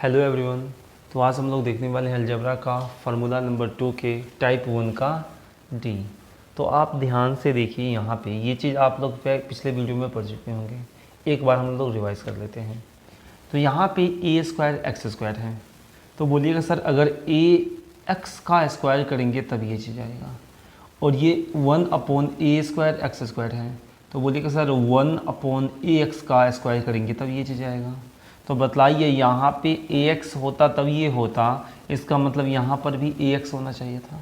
Hello everyone. तो आज हम लोग देखने वाले हैं अलजेब्रा का फार्मूला नंबर 2 के टाइप 1 का डी। तो आप ध्यान से देखिए, यहाँ पे ये चीज़ आप लोग पिछले वीडियो में पढ़ चुके होंगे। एक बार हम लोग रिवाइज कर लेते हैं। तो यहाँ पे ए स्क्वायर एक्स स्क्वायर है, तो बोलिएगा सर अगर ए एक्स का स्क्वायर करेंगे तब ये चीज़ आएगा। और ये 1/a² एक्स स्क्वायर है, तो बोलिएगा सर 1/ax का स्क्वायर करेंगे तब ये चीज़ आएगा। तो बतलाइए यहाँ पे ax होता तब ये होता, इसका मतलब यहाँ पर भी ax होना चाहिए था,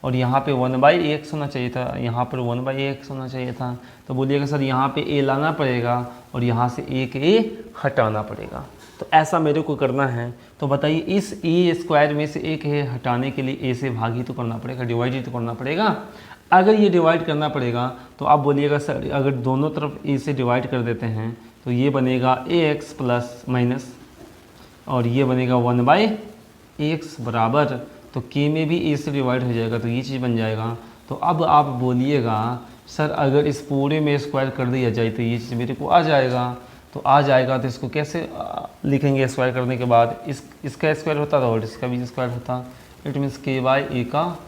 और यहाँ पे 1/ax होना चाहिए था, यहाँ पर 1/ax होना चाहिए था। तो बोलिएगा सर यहाँ पे a लाना पड़ेगा और यहाँ से एक a हटाना पड़ेगा। तो ऐसा मेरे को करना है। तो बताइए इस a² में से एक a हटाने के लिए a से भाग ही तो करना पड़ेगा, डिवाइड ही तो करना पड़ेगा। अगर ये डिवाइड करना पड़ेगा तो आप बोलिएगा सर अगर दोनों तरफ a से डिवाइड कर देते हैं तो ये बनेगा ax प्लस माइनस, और ये बनेगा 1/ax बराबर, तो k में भी a से डिवाइड हो जाएगा तो ये चीज़ बन जाएगा। तो अब आप बोलिएगा सर अगर इस पूरे में स्क्वायर कर दिया जाए तो ये चीज़ मेरे को आ जाएगा। तो आ जाएगा तो इसको कैसे लिखेंगे? स्क्वायर करने के बाद इसका स्क्वायर होता था और इसका भी स्क्वायर होता, इट मीन्स k/a का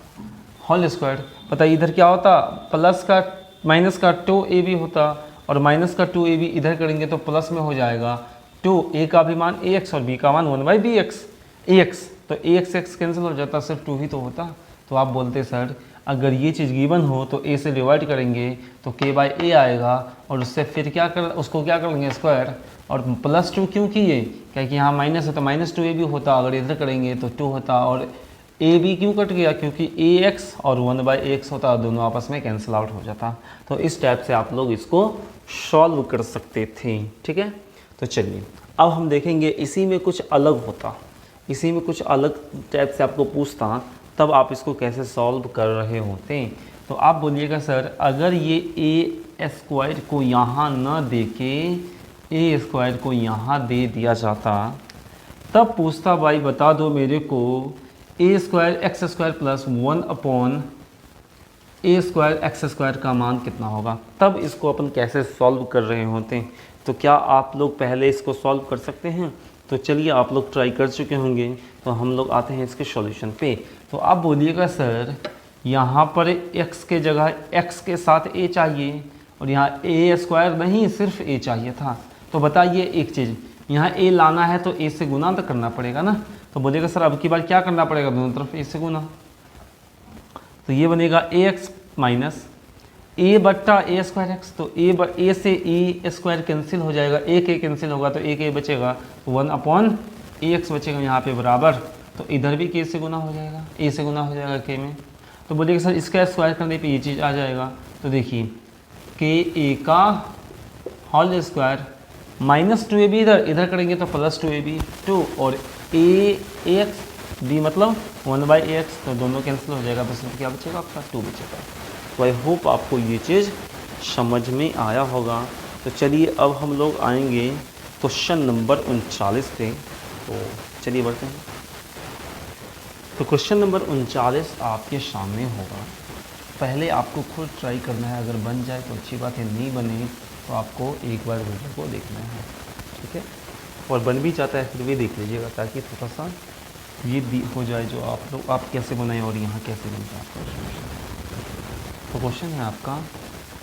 होल स्क्वायर। बताइए इधर क्या होता, प्लस का माइनस का 2ab होता, और माइनस का 2ab इधर करेंगे तो प्लस में हो जाएगा 2a का भी मान ax और b का मान 1/bx ax, तो ax x कैंसिल हो जाता, सिर्फ 2 ही तो होता। तो आप बोलते सर अगर ये चीज़ गिवन हो तो a से डिवाइड करेंगे तो k/a आएगा, और उससे फिर उसको क्या करेंगे स्क्वायर, और +2 क्यों किए, क्योंकि यहाँ माइनस है तो -2ab होता, अगर इधर करेंगे तो 2 होता, और ए बी क्यों कट गया, क्योंकि ए एक्स और 1/ax होता, दोनों आपस में कैंसिल आउट हो जाता। तो इस टाइप से आप लोग इसको सॉल्व कर सकते थे, ठीक है। तो चलिए अब हम देखेंगे इसी में कुछ अलग होता, इसी में कुछ अलग टाइप से आपको पूछता, तब आप इसको कैसे सॉल्व कर रहे होते। तो आप बोलिएगा सर अगर ये a² को यहाँ न दे के a² को यहाँ दे दिया जाता, तब पूछता भाई बता दो मेरे को a² x² plus 1/a² x² का मान कितना होगा, तब इसको अपन कैसे सॉल्व कर रहे होते हैं। तो क्या आप लोग पहले इसको सॉल्व कर सकते हैं? तो चलिए आप लोग ट्राई कर चुके होंगे, तो हम लोग आते हैं इसके सॉल्यूशन पे। तो आप बोलिएगा सर यहाँ पर x के जगह x के साथ a चाहिए, और यहाँ a² नहीं सिर्फ a चाहिए था। तो बताइए एक चीज़, यहाँ a लाना है तो a से गुना तो करना पड़ेगा ना। तो बोलिएगा सर अब की बार क्या करना पड़ेगा, दोनों तरफ a से गुना, तो ये बनेगा ax माइनस a/a²x, तो a से a² कैंसिल हो जाएगा, एक कैंसिल होगा तो एक बचेगा, तो 1/ax बचेगा यहाँ पे बराबर, तो इधर भी k से गुना हो जाएगा, a से गुना हो जाएगा k में। तो बोलिएगा सर इसका स्क्वायर करने पे ये चीज़ आ जाएगा। तो देखिए ka का होल स्क्वायर -2ab इधर करेंगे तो +2ab 2, और ax b मतलब 1/ax, तो दोनों कैंसिल हो जाएगा, तो सिर्फ क्या बचेगा आपका 2 बचेगा। तो आई होप आपको ये चीज़ समझ में आया होगा। तो चलिए अब हम लोग आएंगे क्वेश्चन नंबर 39 पे। तो चलिए बढ़ते हैं। तो क्वेश्चन नंबर 39 आपके सामने होगा। पहले आपको खुद ट्राई करना है, अगर बन जाए तो अच्छी बात है, नहीं बने तो आपको एक बार वीडियो को देखना है, ठीक है। और बन भी जाता है फिर भी देख लीजिएगा, ताकि थोड़ा सा ये भी हो जाए जो आप कैसे बनाएं और यहाँ कैसे बन जाए। तो क्वेश्चन है आपका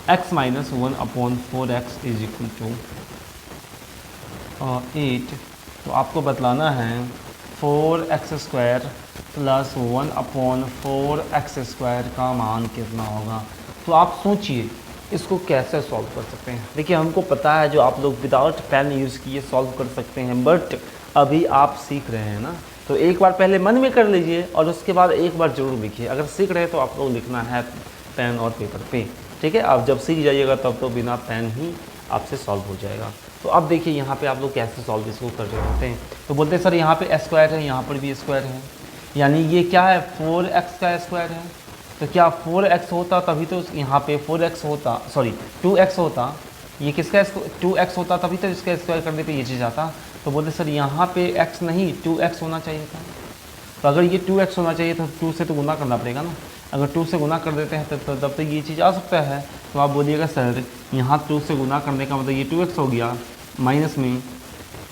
x - 1/4x = 8। तो आपको बतलाना है 4x² प्लस 1/4x² का मान कितना होगा। तो आप सोचिए इसको कैसे सॉल्व कर सकते हैं। देखिए हमको पता है जो आप लोग विदाउट पेन यूज़ किए सॉल्व कर सकते हैं, बट अभी आप सीख रहे हैं ना, तो एक बार पहले मन में कर लीजिए और उसके बाद एक बार ज़रूर लिखिए। अगर सीख रहे हैं तो आप लोग लिखना है पेन और पेपर पे, ठीक है। आप जब सीख जाइएगा तब तो बिना पेन ही आपसे सॉल्व हो जाएगा। तो अब देखिए यहाँ पे आप लोग कैसे सॉल्व इसको कर रहे होते हैं। तो बोलते हैं सर यहाँ पे स्क्वायर है, यहाँ पर भी स्क्वायर है, यानी ये क्या है 4x का स्क्वायर है। तो क्या 4x होता तभी तो यहाँ पे 4x होता, सॉरी 2x होता, ये किसका 2x होता तभी तो इसका स्क्वायर करने पे ये चीज़ आता। तो बोलते सर यहाँ पे x नहीं 2x होना चाहिए था। तो अगर ये 2x होना चाहिए तो 2 से तो गुना करना पड़ेगा ना, अगर 2 से गुना कर देते हैं तब तक ये चीज़ आ सकता है। तो आप बोलिएगा सर यहाँ 2 से गुना करने का मतलब ये 2x हो गया, माइनस में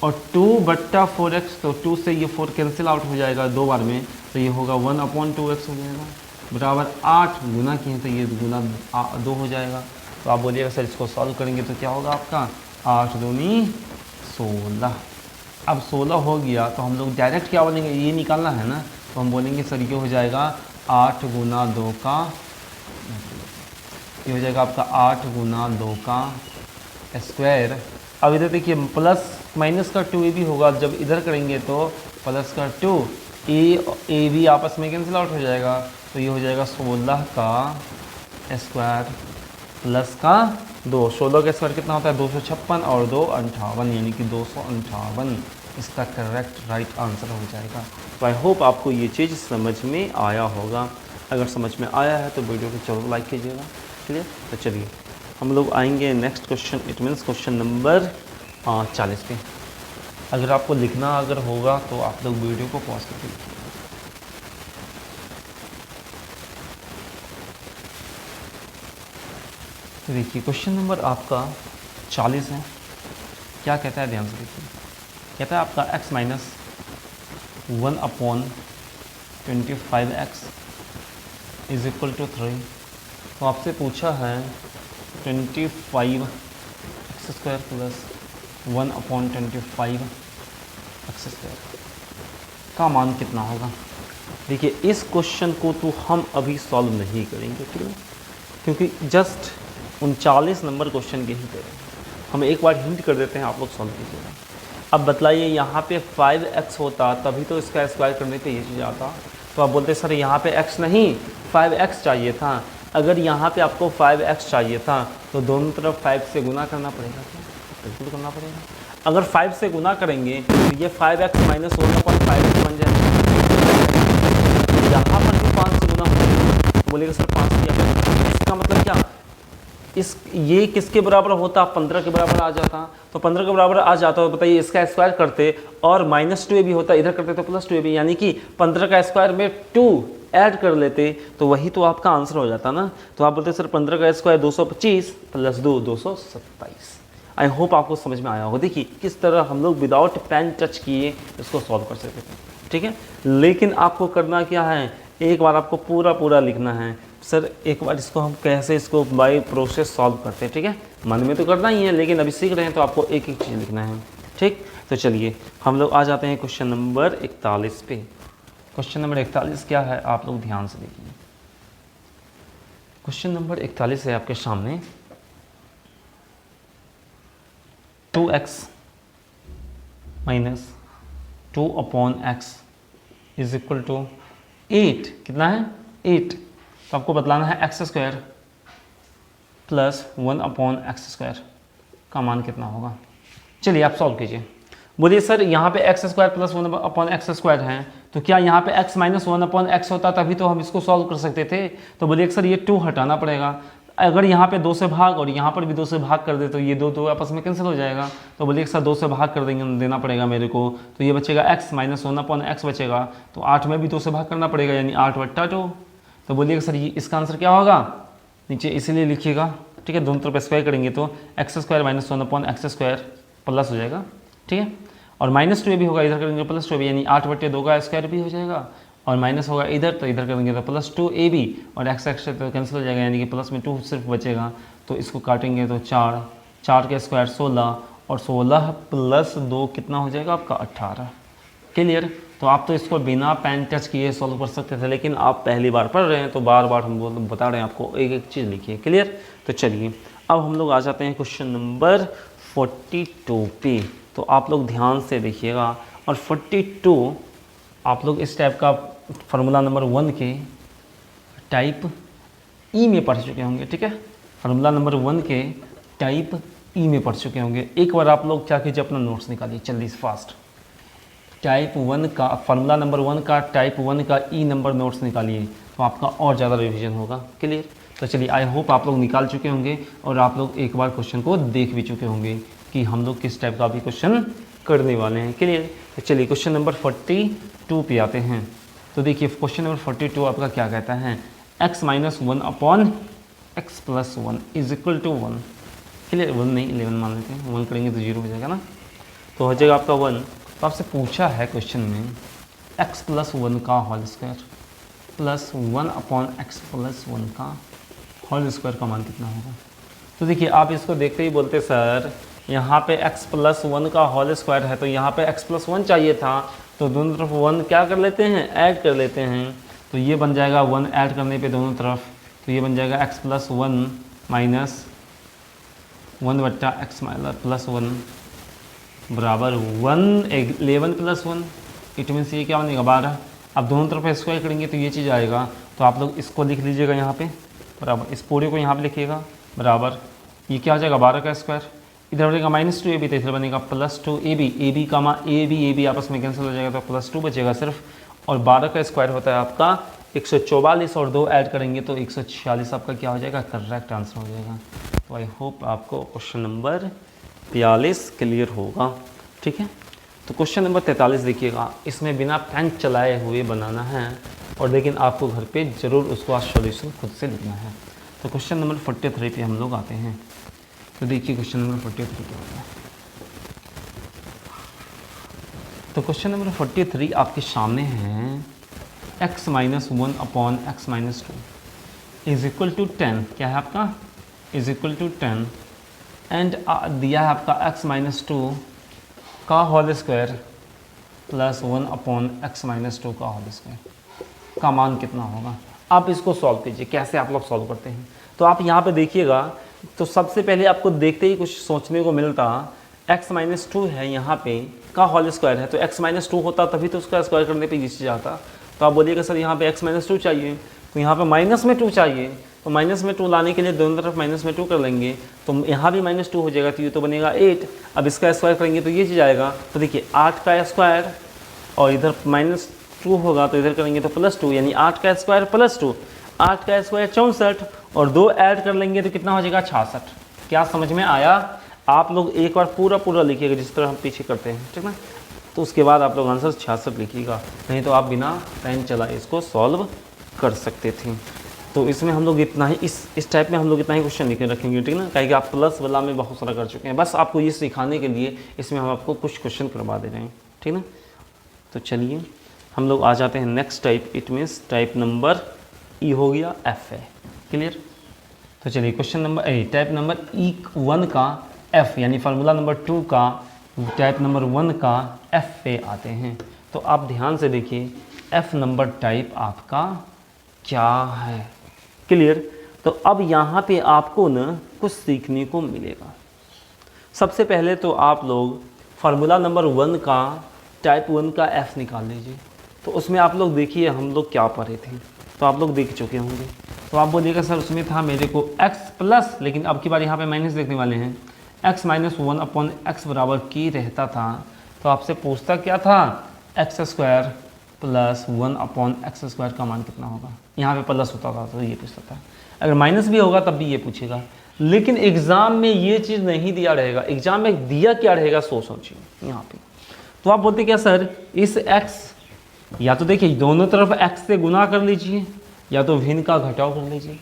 और 2/4x, तो 2 से ये 4 कैंसिल आउट हो जाएगा 2 बार में, तो ये होगा 1/2x हो जाएगा, बराबर 8 गुना किए तो ये गुना 2 हो जाएगा। तो आप बोलिएगा सर इसको सॉल्व करेंगे तो क्या होगा आपका 8 दूनी 16। अब 16 हो गया तो हम लोग डायरेक्ट क्या बोलेंगे, ये निकालना है ना, तो हम बोलेंगे सर ये हो जाएगा 8 गुना 2 का, ये हो जाएगा आपका 8 गुना 2 का स्क्वायर। अब इधर देखिए प्लस माइनस का 2 भी होगा, जब इधर करेंगे तो प्लस का 2 ए भी आपस में कैंसिल आउट हो जाएगा, तो ये हो जाएगा 16 का स्क्वायर प्लस का 2। 16 का स्क्वायर कितना होता है 256 और 2 58, यानी कि 258 इसका करेक्ट राइट आंसर हो जाएगा। तो आई होप आपको ये चीज़ समझ में आया होगा। अगर समझ में आया है तो वीडियो को जरूर लाइक कीजिएगा। क्लियर? तो चलिए हम लोग आएंगे next question, it means question number 40 पे। अगर आपको लिखना अगर होगा तो आप लोग वीडियो को पॉज करके लिखिए। तो देखिए क्वेश्चन नंबर आपका 40 है। क्या कहता है, ध्यान से देखिए। कहता है आपका x minus 1/25x is equal to 3। तो आपसे पूछा है 25x square plus 1/25x square का मान कितना होगा। देखिए इस क्वेश्चन को तो हम अभी सॉल्व नहीं करेंगे, क्योंकि जस्ट 39 नंबर क्वेश्चन के ही पे हम एक बार हिंट कर देते हैं, आप लोग सॉल्व कीजिएगा। अब बतलाइए यहाँ पे 5x होता तभी तो इसका स्क्वायर करने पे ये चीज़ आता, तो आप बोलते सर यहाँ पे x नहीं 5x चाहिए था। अगर यहाँ पे आपको 5x चाहिए था तो दोनों तरफ 5 से गुना करना पड़ेगा। क्या? बिल्कुल करना पड़ेगा। अगर 5 से गुना करेंगे तो ये 5x माइनस 1/5 बन जाएगा। यहाँ पर भी 5 से गुना होगा, बोलेगा सर 5 किया, इसका मतलब क्या, ये किसके बराबर होता, 15 के बराबर आ जाता। तो 15 के बराबर आ जाता तो बताइए इसका स्क्वायर करते और -2a भी होता, इधर करते तो +2a भी, यानी कि 15 का स्क्वायर में 2 ऐड कर लेते तो वही तो आपका आंसर हो जाता ना। तो आप बोलते सर 15 का स्क्वायर 225 प्लस 2 227। आई होप आपको समझ में आया होगा। देखिए किस तरह हम लोग विदाउट पेन टच किए इसको सॉल्व कर सकते थे, ठीक है। लेकिन आपको करना क्या है, एक बार आपको पूरा लिखना है। सर एक बार इसको हम कैसे इसको बाय प्रोसेस सॉल्व करते हैं, ठीक है। मन में तो करना ही है, लेकिन अभी सीख रहे हैं तो आपको एक एक चीज़ लिखना है, ठीक। तो चलिए हम लोग आ जाते हैं क्वेश्चन नंबर 41 पे। क्वेश्चन नंबर 41 क्या है, आप लोग ध्यान से देखिए। क्वेश्चन नंबर 41 है आपके सामने 2x minus 2/x is equal to 8। कितना है 8। तो आपको बतलाना है x square plus 1/x square का मान कितना होगा। चलिए आप सॉल्व कीजिए। बोलिए सर यहाँ पे x square plus 1/x square है, तो क्या यहाँ पे x माइनस 1/x होता तभी तो हम इसको सॉल्व कर सकते थे। तो बोलिए सर ये 2 हटाना पड़ेगा। अगर यहाँ पे 2 से भाग और यहाँ पर भी 2 से भाग कर दे तो ये 2 आपस में कैंसिल हो जाएगा। तो बोलिए सर 2 से भाग कर देना पड़ेगा मेरे को, तो ये बचेगा x माइनस 1/x बचेगा। तो 8 में भी 2 से भाग करना पड़ेगा, यानी 8/2। तो बोलिएगा सर ये इसका आंसर क्या होगा, नीचे इसीलिए लिखिएगा, ठीक है। दोनों तरफ स्क्वायर करेंगे तो x square minus 1/x square plus हो जाएगा, ठीक है। और -2 भी होगा, इधर करेंगे +2 भी, यानी 8/2 का स्क्वायर भी हो जाएगा। और माइनस होगा इधर, तो इधर करेंगे तो +2a भी, और x तो कैंसिल हो जाएगा, यानी कि प्लस में 2 सिर्फ बचेगा। तो इसको काटेंगे तो 4 के स्क्वायर 16, और 16 प्लस 2 कितना हो जाएगा आपका 18। क्लियर। तो आप तो इसको बिना पेन टच किए सॉल्व कर सकते थे, लेकिन आप पहली बार पढ़ रहे हैं तो बार बार हम बता रहे हैं आपको, एक एक चीज़ लिखिए। क्लियर। तो चलिए अब हम लोग आ जाते हैं क्वेश्चन नंबर 42 पे। तो आप लोग ध्यान से देखिएगा। और 42 आप लोग इस टाइप का फार्मूला नंबर 1 के टाइप ई में पढ़ चुके होंगे, ठीक है। फार्मूला नंबर 1 के टाइप ई में पढ़ चुके होंगे। एक बार आप लोग क्या कीजिए, अपना नोट्स निकालिए जल्दी से फास्ट। टाइप 1 का फार्मूला नंबर 1 का टाइप 1 का ई नंबर नोट्स निकालिए, तो आपका और ज़्यादा रिवीजन होगा। क्लियर। तो चलिए आई होप आप लोग निकाल चुके होंगे और आप लोग एक बार क्वेश्चन को देख भी चुके होंगे कि हम लोग किस टाइप का भी क्वेश्चन करने वाले हैं। क्लियर। तो चलिए क्वेश्चन नंबर 42 पे आते हैं। तो देखिए क्वेश्चन नंबर 42 आपका क्या कहता है, x minus 1/x + 1 is equal to 1। Clear. 1 नहीं 11 मान लेते हैं, 1 करेंगे तो 0 हो जाएगा ना। तो हो जाएगा आपका 1। तो आपसे पूछा है क्वेश्चन में x प्लस 1 का whole square plus 1 upon X plus 1 का होल स्क्वायर का मान कितना होगा। तो देखिए आप इसको देखते ही बोलते सर यहाँ पे x प्लस 1 का होल स्क्वायर है तो यहाँ पे x प्लस 1 चाहिए था, तो दोनों तरफ 1 क्या कर लेते हैं, ऐड कर लेते हैं। तो ये बन जाएगा 1 ऐड करने पे दोनों तरफ, तो ये बन जाएगा x प्लस 1 माइनस 1 बट्टा एक्स प्लस 1 बराबर 11 प्लस 1। इट मीन्स ये क्या बनेगा 12। अब दोनों तरफ स्क्वायर करेंगे तो ये चीज़ आएगा, तो आप लोग इसको लिख लीजिएगा यहाँ पे बराबर, इस पूरे को यहाँ पे लिखिएगा बराबर, ये क्या हो जाएगा 12 का स्क्वायर, इधर बनेगा -2ab तो इधर बनेगा +2ab, ab का मान ab आपस में कैंसिल हो जाएगा तो +2 बचेगा सिर्फ, और 12 का स्क्वायर होता है आपका 144 और 2 ऐड करेंगे तो 146 आपका क्या हो जाएगा, करेक्ट आंसर हो जाएगा। तो आई होप आपको क्वेश्चन नंबर 43 क्लियर होगा। ठीक है, तो क्वेश्चन नंबर 43 देखिएगा, इसमें बिना पेन चलाए हुए बनाना है और लेकिन आपको घर पे ज़रूर उसको आज सॉल्यूशन खुद से लिखना है। तो क्वेश्चन नंबर 43 पे हम लोग आते हैं। तो देखिए क्वेश्चन नंबर 43 क्या होता है। तो क्वेश्चन नंबर 43 आपके सामने है x minus 1 upon X minus 2 is equal to 10, क्या है आपका, इज इक्वल टू 10 एंड दिया है आपका x माइनस 2 का whole square plus 1 upon X minus 2 का होल स्क्वायर का मान कितना होगा। आप इसको सॉल्व कीजिए, कैसे आप लोग सॉल्व करते हैं। तो आप यहाँ पे देखिएगा, तो सबसे पहले आपको देखते ही कुछ सोचने को मिलता, x माइनस 2 है यहाँ पे का होल स्क्वायर है, तो x माइनस 2 होता तभी तो उसका स्क्वायर करने पे ये चीज़ आता। तो आप बोलिएगा सर यहाँ पे x माइनस 2 चाहिए, तो यहाँ पे माइनस में 2 चाहिए, तो माइनस में 2 लाने के लिए दोनों तरफ माइनस में 2 कर लेंगे, तो यहाँ भी -2 हो जाएगा, तो ये तो बनेगा 8। अब इसका स्क्वायर करेंगे तो ये चीज़ आएगा, तो देखिए 8 का स्क्वायर और इधर -2 होगा तो इधर करेंगे तो +2, यानी 8 का स्क्वायर +2, 8 का स्क्वायर 64 और 2 ऐड कर लेंगे तो कितना हो जाएगा 66। क्या समझ में आया। आप लोग एक बार पूरा लिखिएगा जिस तरह हम पीछे करते हैं, ठीक ना। तो उसके बाद आप लोग आंसर 66 लिखिएगा, नहीं तो आप बिना पेन चलाए इसको सॉल्व कर सकते थे। तो इसमें हम लोग इतना ही, इस टाइप में हम लोग इतना ही क्वेश्चन लिख के रखेंगे, ठीक ना, कहेंगे आप प्लस वाला में बहुत सारा कर चुके हैं, बस आपको ये सिखाने के लिए इसमें हम आपको कुछ क्वेश्चन करवा दे रहे हैं, ठीक ना। तो चलिए हम लोग आ जाते हैं next type, it means type number ई हो गया, एफ है, क्लियर। तो चलिए question number type number E1 का एफ यानी फार्मूला नंबर 2 का टाइप नंबर 1 का एफ पे आते हैं। तो आप ध्यान से देखिए एफ नंबर टाइप आपका क्या है, क्लियर। तो अब यहाँ पे आपको न कुछ सीखने को मिलेगा। सबसे पहले तो आप लोग फार्मूला नंबर 1 का टाइप 1 का एफ निकाल लीजिए। तो उसमें आप लोग देखिए हम लोग क्या पढ़े थे, तो आप लोग देख चुके होंगे। तो आप बोलिएगा सर उसमें था मेरे को x प्लस, लेकिन अब की बार यहाँ पे माइनस देखने वाले हैं, x माइनस 1 अपॉन एक्स बराबर की रहता था। तो आपसे पूछता क्या था, x square plus 1 upon x square का मान कितना होगा। यहाँ पे प्लस होता था तो ये पूछता था, अगर माइनस भी होगा तब भी ये पूछेगा। लेकिन एग्ज़ाम में ये चीज़ नहीं दिया रहेगा, एग्ज़ाम में दिया क्या रहेगा सोचिए यहाँ पे। तो आप बोलते क्या सर इस x, या तो देखिए दोनों तरफ x से गुना कर लीजिए या तो भिन्न का घटाव कर लीजिए,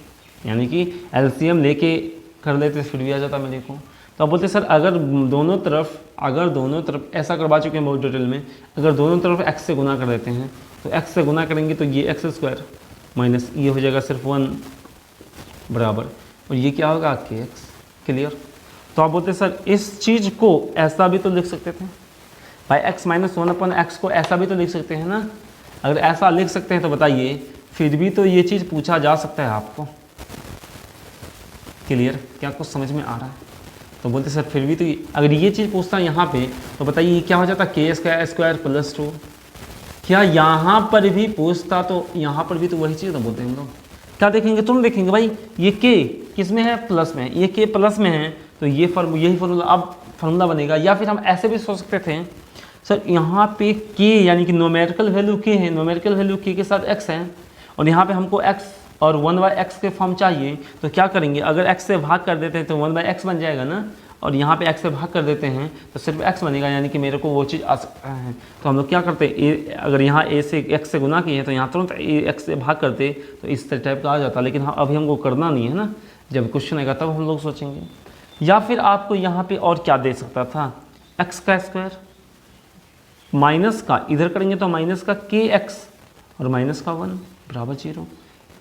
यानी कि एलसीएम लेके कर लेते फिर भी आ जाता मेरे को। तो आप बोलते सर अगर दोनों तरफ ऐसा करवा चुके हैं बहुत डिटेल में, अगर दोनों तरफ x से गुना कर देते हैं तो x से गुना करेंगे तो ये एक्स स्क्वायर माइनस ये हो जाएगा सिर्फ 1 बराबर, और ये क्या होगा kx, क्लियर। तो आप बोलते सर इस चीज़ को ऐसा भी तो लिख सकते थे भाई, x माइनस 1 अपॉन एक्स को ऐसा भी तो लिख सकते हैं ना। अगर ऐसा लिख सकते हैं तो बताइए फिर भी तो ये चीज़ पूछा जा सकता है आपको, क्लियर। क्या कुछ समझ में आ रहा है। तो बोलते सर फिर भी तो अगर ये चीज़ पूछता है यहाँ पे तो बताइए ये क्या हो जाता, के स्क्वायर प्लस 2। क्या यहाँ पर भी पूछता तो यहाँ पर भी तो वही चीज़ तो बोलते हैं हम लोग। क्या देखेंगे, तुम देखेंगे भाई ये के किस में है, प्लस में, ये के प्लस में है तो ये यही फार्मूला अब फार्मूला बनेगा। या फिर हम ऐसे भी सोच सकते थे सर यहाँ पे के यानी कि नोमेरिकल वैल्यू के है, नोमेरिकल वैल्यू के साथ x है और यहाँ पे हमको x और 1/x के फॉर्म चाहिए। तो क्या करेंगे, अगर x से भाग कर देते हैं तो 1/x बन जाएगा ना, और यहाँ पे x से भाग कर देते हैं तो सिर्फ x बनेगा, यानी कि मेरे को वो चीज़ आ सकता है। तो हम लोग क्या करते हैं, अगर यहाँ a से x से गुना किए तो यहाँ तुरंत x से भाग करते तो इस टाइप का आ जाता। लेकिन हाँ अभी हमको करना नहीं है ना, जब क्वेश्चन आएगा तब हम लोग सोचेंगे। या फिर आपको यहाँ पे और क्या दे सकता था, एक्स का स्क्वायर माइनस का, इधर करेंगे तो माइनस का के एक्स और माइनस का 1 बराबर 0।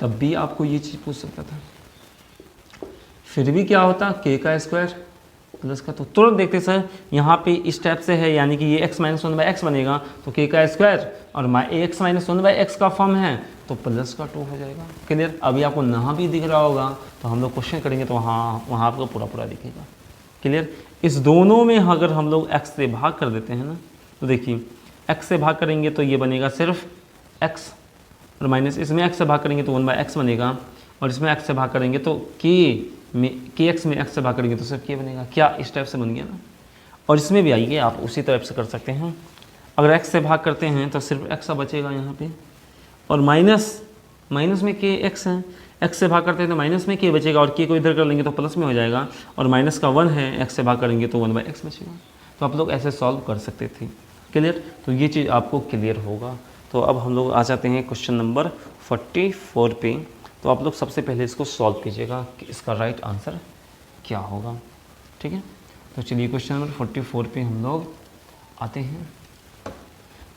तब भी आपको ये चीज़ पूछ सकता था। फिर भी क्या होता, के का स्क्वायर प्लस का, तो तुरंत देखते सर यहाँ पे इस टाइप से है, यानी कि ये x minus one by x बनेगा, तो के का स्क्वायर और x minus one by x का फॉर्म है तो प्लस का 2 हो जाएगा। क्लियर। अभी आपको यहाँ भी दिख रहा होगा, तो हम लोग क्वेश्चन करेंगे तो वहाँ आपको पूरा पूरा दिखेगा। क्लियर। इस दोनों में अगर हम लोग x से भाग कर देते हैं ना, तो देखिए x से भाग करेंगे तो ये बनेगा सिर्फ x, और माइनस इसमें x से भाग करेंगे तो 1/x बनेगा, और इसमें x से भाग करेंगे तो के एक्स में x से भाग करेंगे तो सिर्फ k बनेगा। क्या इस टाइप से बन गया ना। और इसमें भी आइए आप उसी टाइप से कर सकते हैं। अगर x से भाग करते हैं तो सिर्फ x बचेगा यहाँ पे, और माइनस में के एक्स है, x से भाग करते हैं तो माइनस में k बचेगा, और k को इधर कर लेंगे तो प्लस में हो जाएगा, और माइनस का 1 है, x से भाग करेंगे तो 1/x बचेगा। तो आप लोग ऐसे सॉल्व कर सकते थे। क्लियर। तो ये चीज़ आपको क्लियर होगा। तो अब हम लोग आ जाते हैं क्वेश्चन नंबर 44 पे। तो आप लोग सबसे पहले इसको सॉल्व कीजिएगा कि इसका राइट आंसर क्या होगा। ठीक है। तो चलिए क्वेश्चन नंबर 44 पे हम लोग आते हैं।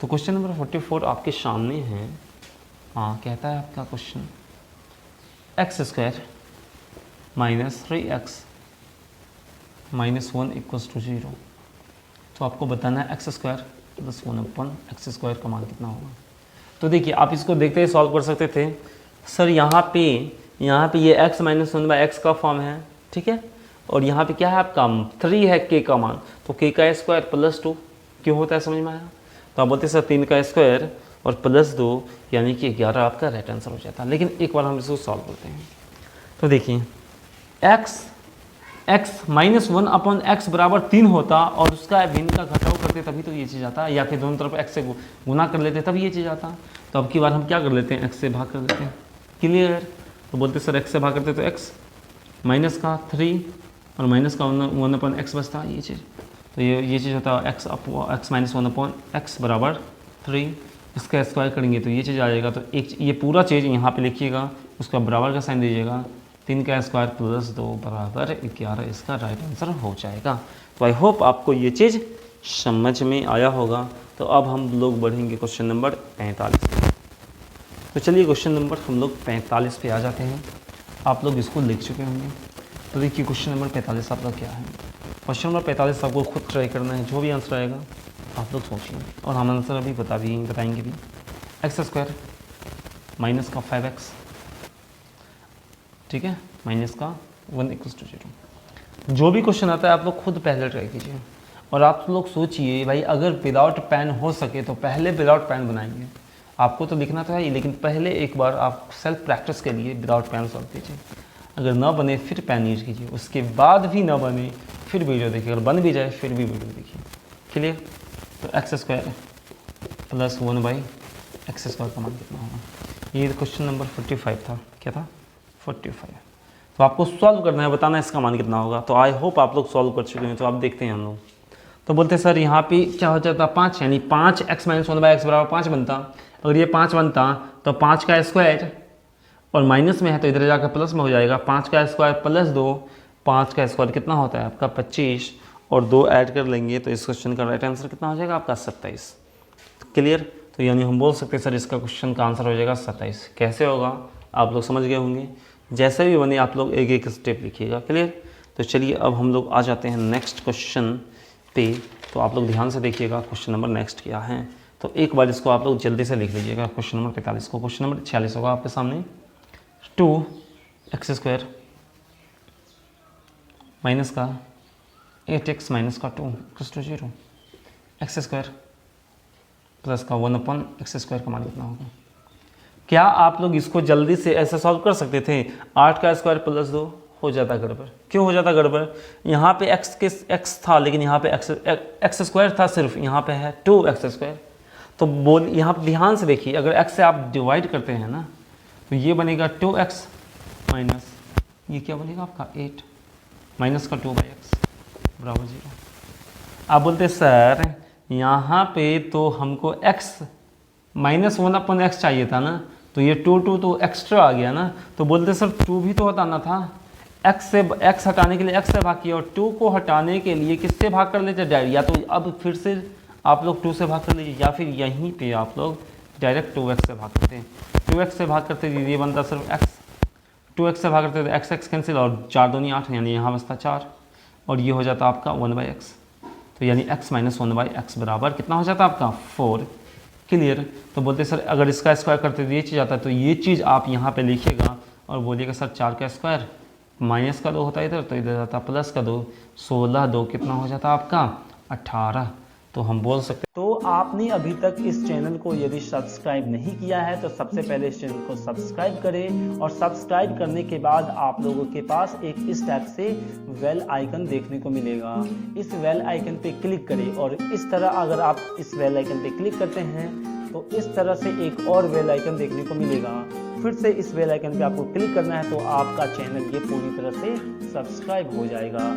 तो क्वेश्चन नंबर 44 आपके सामने है। हाँ, कहता है आपका question X square minus 3x minus 1 equals to 0। तो आपको बताना है x square plus 1/x square का मान कितना होगा। तो देखिए आप इसको देखते ही सॉल्व कर सकते थे। सर यहाँ पे ये x माइनस 1/x का फॉर्म है, ठीक है, और यहाँ पे क्या है आपका 3 है k का मान, तो k का स्क्वायर प्लस 2 क्यों होता है, समझ में आया। तो आप बोलते सर 3 का स्क्वायर और प्लस 2 यानी कि 11 आपका राइट आंसर हो जाता है। लेकिन एक बार हम इसको सॉल्व करते हैं। तो देखिए x माइनस 1/x बराबर 3 होता, और उसका भिन्न का घटाव करते तभी तो ये चीज़ आता, या फिर दोनों तरफ x से गुना कर लेते तभी ये चीज़ आता। तो अब की बार हम क्या कर लेते हैं, x से भाग कर देते हैं। क्लियर। तो बोलते सर x से भाग करते तो x माइनस का 3 और माइनस का 1/x बचता ये चीज़। तो ये चीज़ होता है x माइनस 1/x बराबर 3। इसका स्क्वायर करेंगे तो ये चीज़ आ जाएगा। तो एक ये पूरा चीज़ यहाँ पे लिखिएगा, उसका बराबर का साइन दीजिएगा। 3 का स्क्वायर प्लस 2 बराबर 11 इसका राइट आंसर हो जाएगा। तो आई होप आपको ये चीज़ समझ में आया होगा। तो अब हम लोग बढ़ेंगे क्वेश्चन नंबर 45 पे। तो चलिए क्वेश्चन नंबर हम लोग 45 पे आ जाते हैं। आप लोग इसको लिख चुके होंगे। तो देखिए क्वेश्चन नंबर 45 आपका क्या है। क्वेश्चन नंबर 45 आपको खुद ट्राई करना है, जो भी आंसर आएगा आप लोग सोचिए, और हम आंसर अभी बताएंगे भी। एक्स स्क्वायर माइनस का 5x, ठीक है, माइनस का 1 इक्वल्स टू 0। जो भी क्वेश्चन आता है आप लोग खुद पहले ट्राई कीजिए, और आप लोग सोचिए भाई अगर विदाउट पेन हो सके तो पहले विदाउट पेन बनाएंगे। आपको तो लिखना तो है ही, लेकिन पहले एक बार आप सेल्फ प्रैक्टिस के लिए विदाउट पेन सॉल्व कीजिए। अगर ना बने फिर पेन यूज कीजिए, उसके बाद भी ना बने फिर वीडियो देखिए, अगर बन भी जाए फिर भी वीडियो देखिए। क्लियर। तो x square plus 1/x square का मान कितना होगा। ये क्वेश्चन नंबर 45 था। क्या था, 45। तो आपको सॉल्व करना है, बताना है इसका मान कितना होगा। तो आई होप आप लोग सॉल्व कर चुके हैं। तो आप देखते हैं हम लोग। तो बोलते हैं सर यहाँ पे क्या हो जाता 5, यानी 5x माइनस 1/x बराबर 5 बनता। अगर ये 5 बनता तो 5 का स्क्वायर, और माइनस में है तो इधर जाकर प्लस में हो जाएगा। 5 का स्क्वायर प्लस 2, 5 का स्क्वायर कितना होता है आपका 25, और 2 ऐड कर लेंगे तो इस क्वेश्चन का राइट आंसर कितना हो जाएगा आपका 27। क्लियर। तो यानी हम बोल सकते हैं सर इसका क्वेश्चन का आंसर हो जाएगा 27। कैसे होगा आप लोग समझ गए होंगे। जैसे भी बने आप लोग एक एक स्टेप लिखिएगा। क्लियर। तो चलिए अब हम लोग आ जाते हैं नेक्स्ट क्वेश्चन पे। तो आप लोग ध्यान से देखिएगा क्वेश्चन नंबर नेक्स्ट क्या है। तो एक बार इसको आप लोग जल्दी से लिख लीजिएगा क्वेश्चन नंबर 45 को। क्वेश्चन नंबर 46 होगा आपके सामने। 2x स्क्वायर माइनस का 8x माइनस का 2 equals to 0। X square plus का 1/x स्क्वायर का मान कितना होगा। क्या आप लोग इसको जल्दी से ऐसे सॉल्व कर सकते थे। 8 का स्क्वायर प्लस 2 हो जाता गड़बड़। क्यों हो जाता गड़बड़, यहाँ पे x था, लेकिन यहाँ पे x स्क्वायर था सिर्फ, यहाँ पे है 2x स्क्वायर। तो बोल यहाँ पे ध्यान से देखिए, अगर x से आप डिवाइड करते हैं ना तो ये बनेगा 2x माइनस ये क्या बनेगा आपका 8 माइनस का 2/x बराबर 0। आप बोलते सर यहाँ पे तो हमको x माइनस 1/x चाहिए था ना, तो ये 2 तो एक्स्ट्रा आ गया ना। तो बोलते सर 2 भी तो बताना था, x हटाने के लिए x से भाग किया और 2 को हटाने के लिए किससे भाग कर लेते डायरेक्ट, या तो अब फिर से आप लोग 2 से भाग कर लीजिए या फिर यहीं पे आप लोग डायरेक्ट 2x से भाग करते हैं। 2x से भाग करते ये बनता सिर्फ x, 2x से भाग करते तो x कैंसिल और 4 दूनी 8 यानी यहाँ बचता 4 और ये हो जाता आपका 1/x। तो यानी x माइनस 1/x बराबर कितना हो जाता आपका 4। क्लियर। तो बोलते सर अगर इसका स्क्वायर करते तो ये चीज़ आता है, तो ये चीज़ आप यहाँ पे लिखिएगा और बोलिएगा सर 4 का स्क्वायर माइनस का 2 होता है इधर, तो इधर जाता प्लस का 2, 16 2 कितना हो जाता आपका 18। तो हम बोल सकते तो आपने अभी तक इस चैनल को यदि सब्सक्राइब नहीं किया है तो सबसे पहले इस चैनल को सब्सक्राइब करें और सब्सक्राइब करने के बाद आप लोगों के पास एक इस टाइप से बेल आइकन देखने को मिलेगा। इस बेल आइकन पे क्लिक करें और इस तरह अगर आप इस बेल आइकन पे क्लिक करते हैं तो इस तरह से एक और बेल आइकन देखने को मिलेगा। फिर से इस बेल आइकन पे आपको क्लिक करना है तो आपका चैनल ये पूरी तरह से सब्सक्राइब हो जाएगा।